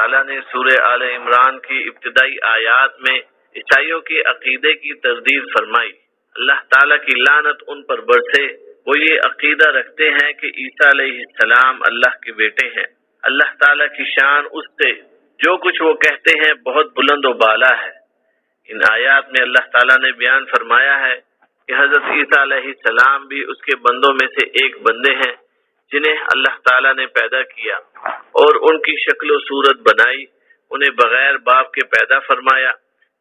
تعالیٰ نے سورہ آل عمران کی ابتدائی آیات میں عیسائیوں کے عقیدے کی تردید فرمائی۔ اللہ تعالیٰ کی لعنت ان پر برسے، وہ یہ عقیدہ رکھتے ہیں کہ عیسیٰ علیہ السلام اللہ کے بیٹے ہیں۔ اللہ تعالیٰ کی شان اس سے جو کچھ وہ کہتے ہیں بہت بلند و بالا ہے۔ ان آیات میں اللہ تعالیٰ نے بیان فرمایا ہے کہ حضرت عیسیٰ علیہ السلام بھی اس کے بندوں میں سے ایک بندے ہیں جنہیں اللہ تعالیٰ نے پیدا کیا اور ان کی شکل و صورت بنائی، انہیں بغیر باپ کے پیدا فرمایا،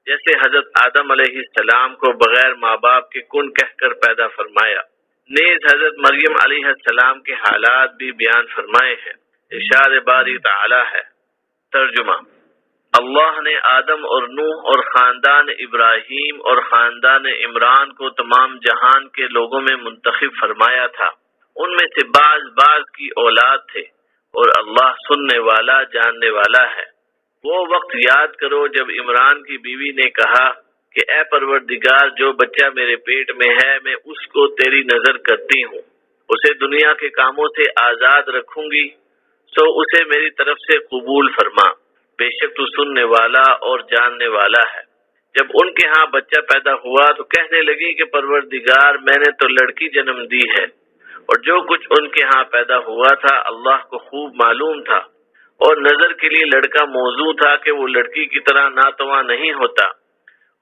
جیسے حضرت آدم علیہ السلام کو بغیر ماں باپ کے کن کہہ کر پیدا فرمایا۔ نیز حضرت مریم علیہ السلام کے حالات بھی بیان فرمائے ہیں۔ ارشاد باری تعالی ہے۔ ترجمہ: اللہ نے آدم اور نوح اور خاندان ابراہیم اور خاندان عمران کو تمام جہان کے لوگوں میں منتخب فرمایا تھا۔ ان میں سے بعض کی اولاد تھے اور اللہ سننے والا جاننے والا ہے۔ وہ وقت یاد کرو جب عمران کی بیوی نے کہا کہ اے پروردگار، جو بچہ میرے پیٹ میں ہے میں اس کو تیری نظر کرتی ہوں، اسے دنیا کے کاموں سے آزاد رکھوں گی، سو اسے میری طرف سے قبول فرما، بے شک تو سننے والا اور جاننے والا ہے۔ جب ان کے ہاں بچہ پیدا ہوا تو کہنے لگی کہ پروردگار، میں نے تو لڑکی جنم دی ہے، اور جو کچھ ان کے ہاں پیدا ہوا تھا اللہ کو خوب معلوم تھا، اور نظر کے لیے لڑکا موزوں تھا کہ وہ لڑکی کی طرح ناتواں نہیں ہوتا،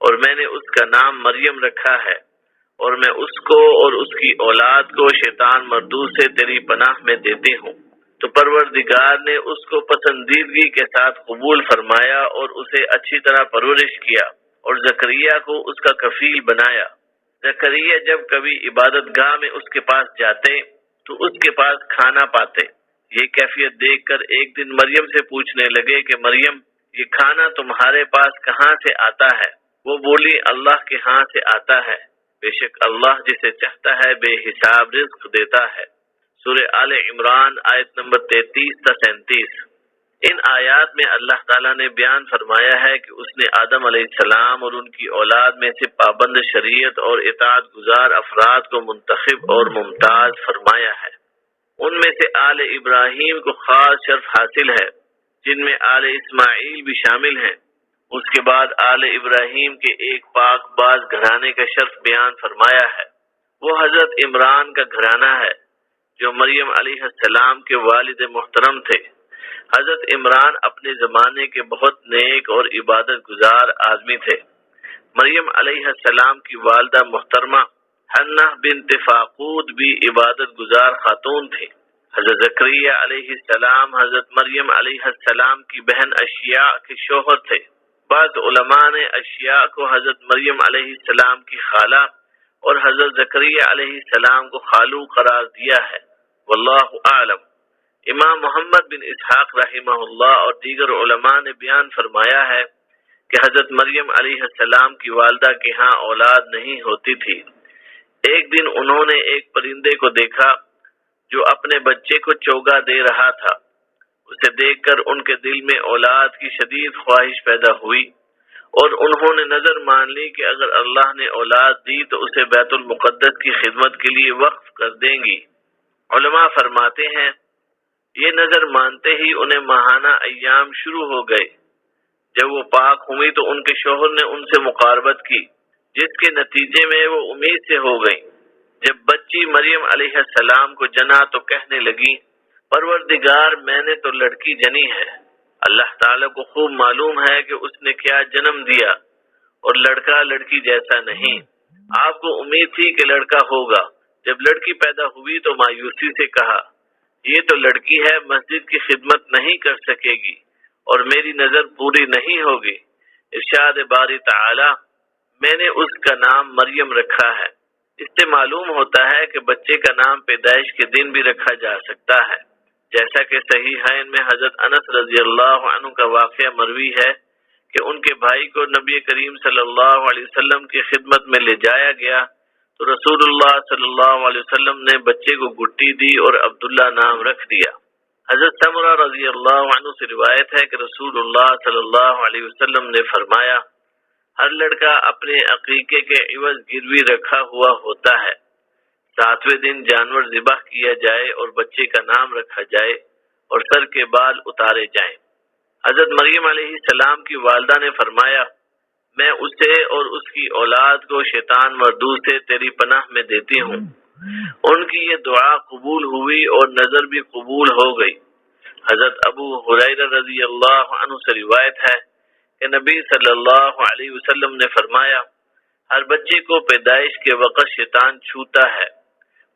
اور میں نے اس کا نام مریم رکھا ہے، اور میں اس کو اور اس کی اولاد کو شیطان مردود سے تیری پناہ میں دیتی ہوں۔ تو پروردگار نے اس کو پسندیدگی کے ساتھ قبول فرمایا اور اسے اچھی طرح پرورش کیا، اور زکریا کو اس کا کفیل بنایا۔ زکریا جب کبھی عبادت گاہ میں اس کے پاس جاتے تو اس کے پاس کھانا پاتے۔ یہ کیفیت دیکھ کر ایک دن مریم سے پوچھنے لگے کہ مریم، یہ کھانا تمہارے پاس کہاں سے آتا ہے؟ وہ بولی، اللہ کے ہاں سے آتا ہے، بے شک اللہ جسے چاہتا ہے بے حساب رزق دیتا ہے۔ سورہ آل عمران آیت نمبر 33 تا 37۔ ان آیات میں اللہ تعالیٰ نے بیان فرمایا ہے کہ اس نے آدم علیہ السلام اور ان کی اولاد میں سے پابند شریعت اور اطاعت گزار افراد کو منتخب اور ممتاز فرمایا ہے۔ ان میں سے آل ابراہیم کو خاص شرف حاصل ہے، جن میں آل اسماعیل بھی شامل ہیں۔ اس کے بعد آل ابراہیم کے ایک پاک باز گھرانے کا شرف بیان فرمایا ہے۔ وہ حضرت عمران کا گھرانہ ہے جو مریم علیہ السلام کے والد محترم تھے۔ حضرت عمران اپنے زمانے کے بہت نیک اور عبادت گزار آدمی تھے۔ مریم علیہ السلام کی والدہ محترمہ حنہ بنت فاقود بھی عبادت گزار خاتون تھی۔ حضرت زکریا علیہ السلام حضرت مریم علیہ السلام کی بہن اشیاء کے شوہر تھے۔ بعض علماء نے اشیاء کو حضرت مریم علیہ السلام کی خالہ اور حضرت زکریا علیہ السلام کو خالو قرار دیا ہے، واللہ اعلم۔ امام محمد بن اسحاق رحمہ اللہ اور دیگر علماء نے بیان فرمایا ہے کہ حضرت مریم علیہ السلام کی والدہ کے ہاں اولاد نہیں ہوتی تھی۔ ایک دن انہوں نے ایک پرندے کو دیکھا جو اپنے بچے کو چوگا دے رہا تھا۔ اسے دیکھ کر ان کے دل میں اولاد کی شدید خواہش پیدا ہوئی، اور انہوں نے نظر مان لی کہ اگر اللہ نے اولاد دی تو اسے بیت المقدس کی خدمت کے لیے وقف کر دیں گی۔ علماء فرماتے ہیں یہ نظر مانتے ہی انہیں ماہانہ ایام شروع ہو گئے۔ جب وہ پاک ہوئی تو ان کے شوہر نے ان سے مقاربت کی، جس کے نتیجے میں وہ امید سے ہو گئیں۔ جب بچی مریم علیہ السلام کو جنا تو کہنے لگی، پروردگار، میں نے تو لڑکی جنی ہے، اللہ تعالیٰ کو خوب معلوم ہے کہ اس نے کیا جنم دیا، اور لڑکا لڑکی جیسا نہیں۔ آپ کو امید تھی کہ لڑکا ہوگا۔ جب لڑکی پیدا ہوئی تو مایوسی سے کہا، یہ تو لڑکی ہے، مسجد کی خدمت نہیں کر سکے گی اور میری نظر پوری نہیں ہوگی۔ ارشاد باری تعالی، میں نے اس کا نام مریم رکھا ہے۔ اس سے معلوم ہوتا ہے کہ بچے کا نام پیدائش کے دن بھی رکھا جا سکتا ہے، جیسا کہ صحیحین میں حضرت انس رضی اللہ عنہ کا واقعہ مروی ہے کہ ان کے بھائی کو نبی کریم صلی اللہ علیہ وسلم کی خدمت میں لے جایا گیا تو رسول اللہ صلی اللہ علیہ وسلم نے بچے کو گٹی دی اور عبداللہ نام رکھ دیا۔ حضرت سمرہ رضی اللہ عنہ سے روایت ہے کہ رسول اللہ صلی اللہ علیہ وسلم نے فرمایا، ہر لڑکا اپنے عقیقے کے عوض گروی رکھا ہوا ہوتا ہے۔ 7ویں دن جانور ذبح کیا جائے اور بچے کا نام رکھا جائے اور سر کے بال اتارے جائیں۔ حضرت مریم علیہ السلام کی والدہ نے فرمایا، میں اسے اور اس کی اولاد کو شیطان مردود سے تیری پناہ میں دیتی ہوں۔ ان کی یہ دعا قبول ہوئی اور نظر بھی قبول ہو گئی۔ حضرت ابو ہریرہ رضی اللہ عنہ سے روایت ہے کہ نبی صلی اللہ علیہ وسلم نے فرمایا، ہر بچے کو پیدائش کے وقت شیطان چھوتا ہے،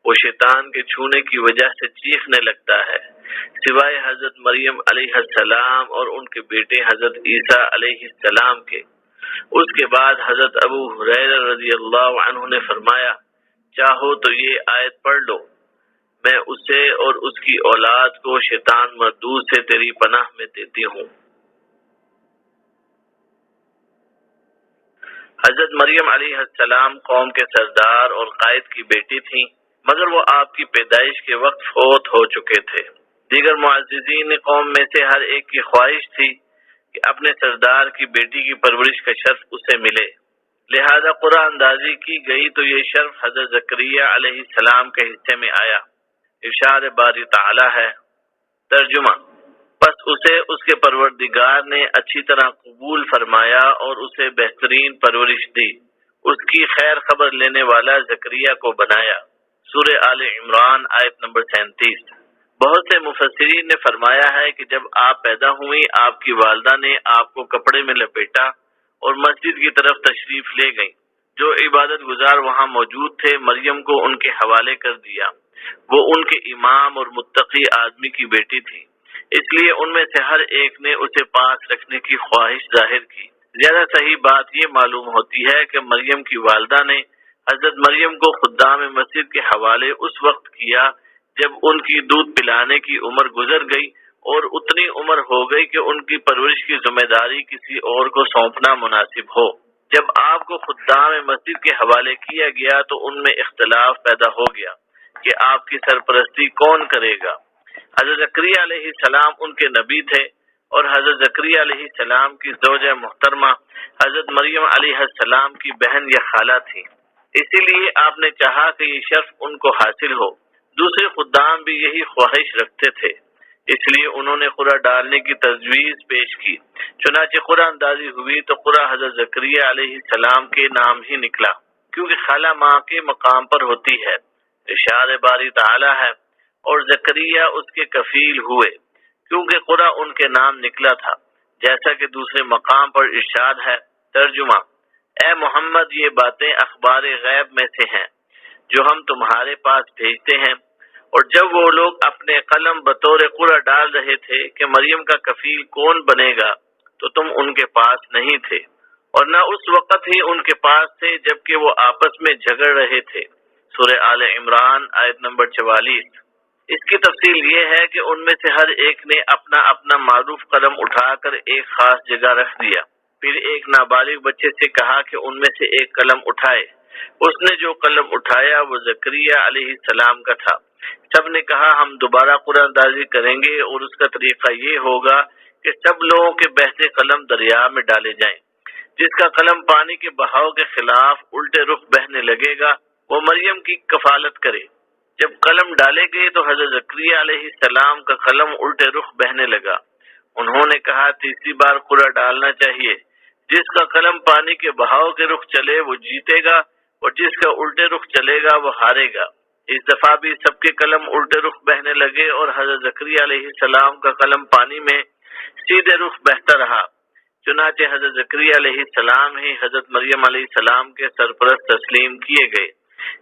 وہ شیطان کے چھونے کی وجہ سے چیخنے لگتا ہے، سوائے حضرت مریم علیہ السلام اور ان کے بیٹے حضرت عیسیٰ علیہ السلام کے۔ اس کے بعد حضرت ابو ہریرہ رضی اللہ عنہ نے فرمایا، چاہو تو یہ آیت پڑھ لو، میں اسے اور اس کی اولاد کو شیطان مردود سے تیری پناہ میں دیتی ہوں۔ حضرت مریم علیہ السلام قوم کے سردار اور قائد کی بیٹی تھیں، مگر وہ آپ کی پیدائش کے وقت فوت ہو چکے تھے۔ دیگر معززین قوم میں سے ہر ایک کی خواہش تھی کہ اپنے سردار کی بیٹی کی پرورش کا شرف اسے ملے، لہذا قرآن اندازی کی گئی تو یہ شرف حضرت زکریا علیہ السلام کے حصے میں آیا۔ ارشاد باری تعالی ہے، ترجمہ، پس اسے اس کے پروردگار نے اچھی طرح قبول فرمایا اور اسے بہترین پرورش دی، اس کی خیر خبر لینے والا زکریا کو بنایا۔ سورہ آل عمران آیت نمبر 37۔ بہت سے مفسرین نے فرمایا ہے کہ جب آپ پیدا ہوئی آپ کی والدہ نے آپ کو کپڑے میں لپیٹا اور مسجد کی طرف تشریف لے گئی۔ جو عبادت گزار وہاں موجود تھے مریم کو ان کے حوالے کر دیا۔ وہ ان کے امام اور متقی آدمی کی بیٹی تھی، اس لیے ان میں سے ہر ایک نے اسے پاس رکھنے کی خواہش ظاہر کی۔ زیادہ صحیح بات یہ معلوم ہوتی ہے کہ مریم کی والدہ نے حضرت مریم کو خدام مسجد کے حوالے اس وقت کیا جب ان کی دودھ پلانے کی عمر گزر گئی اور اتنی عمر ہو گئی کہ ان کی پرورش کی ذمہ داری کسی اور کو سونپنا مناسب ہو۔ جب آپ کو خدام مسجد کے حوالے کیا گیا تو ان میں اختلاف پیدا ہو گیا کہ آپ کی سرپرستی کون کرے گا۔ حضرت زکریا علیہ السلام ان کے نبی تھے اور حضرت زکریا علیہ السلام کی زوجہ محترمہ حضرت مریم علیہ السلام کی بہن یا خالہ تھی، اسی لیے آپ نے چاہا کہ یہ شرف ان کو حاصل ہو۔ دوسرے خدام بھی یہی خواہش رکھتے تھے، اس لیے انہوں نے قرعہ ڈالنے کی تجویز پیش کی۔ چنانچہ قرعہ اندازی ہوئی تو قرعہ حضرت زکریا علیہ السلام کے نام ہی نکلا، کیونکہ خالہ ماں کے مقام پر ہوتی ہے۔ ارشاد باری تعالی ہے، اور زکریا اس کے کفیل ہوئے، کیونکہ قرعہ ان کے نام نکلا تھا، جیسا کہ دوسرے مقام پر ارشاد ہے۔ ترجمہ، اے محمد، یہ باتیں اخبار غیب میں سے ہیں جو ہم تمہارے پاس بھیجتے ہیں۔ اور جب وہ لوگ اپنے قلم بطور قرعہ ڈال رہے تھے کہ مریم کا کفیل کون بنے گا تو تم ان کے پاس نہیں تھے، اور نہ اس وقت ہی ان کے پاس تھے جبکہ وہ آپس میں جھگڑ رہے تھے۔ سورہ آل عمران آیت نمبر 44۔ اس کی تفصیل یہ ہے کہ ان میں سے ہر ایک نے اپنا اپنا معروف قلم اٹھا کر ایک خاص جگہ رکھ دیا، پھر ایک نابالغ بچے سے کہا کہ ان میں سے ایک قلم اٹھائے۔ اس نے جو قلم اٹھایا وہ زکریا علیہ السلام کا تھا۔ سب نے کہا ہم دوبارہ قرعہ اندازی کریں گے اور اس کا طریقہ یہ ہوگا کہ سب لوگوں کے بہتے قلم دریا میں ڈالے جائیں، جس کا قلم پانی کے بہاؤ کے خلاف الٹے رخ بہنے لگے گا وہ مریم کی کفالت کرے۔ جب قلم ڈالے گئے تو حضرت زکریا علیہ السلام کا قلم الٹے رخ بہنے لگا۔ انہوں نے کہا تیسری بار قرعہ ڈالنا چاہیے، جس کا قلم پانی کے بہاؤ کے رخ چلے وہ جیتے گا اور جس کا الٹے رخ چلے گا وہ ہارے گا۔ اس دفعہ بھی سب کے قلم الٹے رخ بہنے لگے اور حضرت زکریا علیہ السلام کا قلم پانی میں سیدھے رخ بہتا رہا۔ چنانچہ حضرت زکریا علیہ السلام ہی حضرت مریم علیہ السلام کے سرپرست تسلیم کیے گئے۔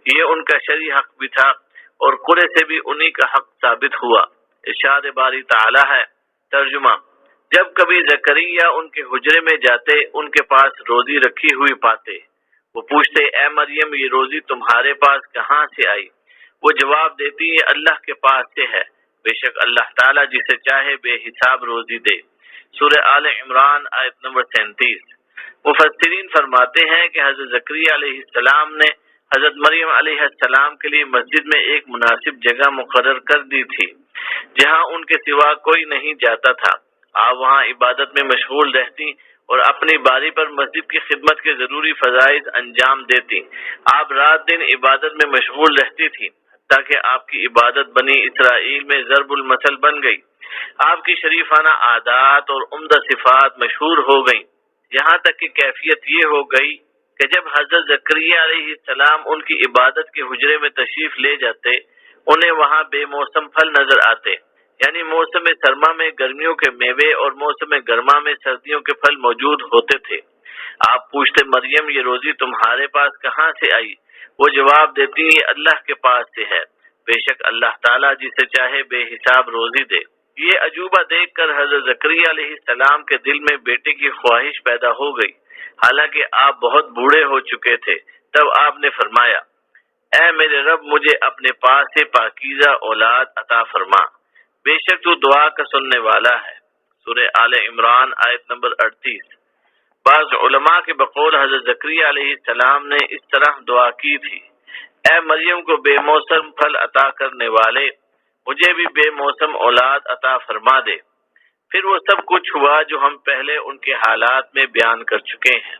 یہ ان کا شرعی حق بھی تھا اور قرعے سے بھی انہی کا حق ثابت ہوا۔ ارشاد باری تعالی ہے۔ ترجمہ، جب کبھی زکریا ان کے حجرے میں جاتے ان کے پاس روزی رکھی ہوئی پاتے، وہ پوچھتے اے مریم یہ روزی تمہارے پاس کہاں سے آئی؟ وہ جواب دیتی یہ اللہ کے پاس سے ہے، بے شک اللہ تعالیٰ جسے چاہے بے حساب روزی دے۔ سورہ آل عمران آیت نمبر 37۔ مفسرین فرماتے ہیں کہ حضرت زکریا علیہ السلام نے حضرت مریم علیہ السلام کے لیے مسجد میں ایک مناسب جگہ مقرر کر دی تھی جہاں ان کے سوا کوئی نہیں جاتا تھا۔ آپ وہاں عبادت میں مشغول رہتی اور اپنی باری پر مسجد کی خدمت کے ضروری فرائض انجام دیتی۔ آپ رات دن عبادت میں مشغول رہتی تھی، تاکہ آپ کی عبادت بنی اسرائیل میں ضرب المثل بن گئی۔ آپ کی شریفانہ عادات اور عمدہ صفات مشہور ہو گئیں، یہاں تک کہ کیفیت یہ ہو گئی کہ جب حضرت زکریا علیہ السلام ان کی عبادت کے حجرے میں تشریف لے جاتے، انہیں وہاں بے موسم پھل نظر آتے، یعنی موسم سرما میں گرمیوں کے میوے اور موسم گرما میں سردیوں کے پھل موجود ہوتے تھے۔ آپ پوچھتے مریم یہ روزی تمہارے پاس کہاں سے آئی؟ وہ جواب دیتی یہ اللہ کے پاس سے ہے، بے شک اللہ تعالیٰ جسے چاہے بے حساب روزی دے۔ یہ عجوبہ دیکھ کر حضرت زکریا علیہ السلام کے دل میں بیٹے کی خواہش پیدا ہو گئی، حالانکہ آپ بہت بوڑھے ہو چکے تھے۔ تب آپ نے فرمایا اے میرے رب مجھے اپنے پاس سے پاکیزہ اولاد عطا فرما، بے شک تو دعا کا سننے والا ہے۔ سورہ آل عمران آیت نمبر 38۔ بعض علماء کے بقول حضرت زکریا علیہ السلام نے اس طرح دعا کی تھی، اے مریم کو بے موسم پھل عطا کرنے والے، مجھے بھی بے موسم اولاد عطا فرما دے۔ پھر وہ سب کچھ ہوا جو ہم پہلے ان کے حالات میں بیان کر چکے ہیں۔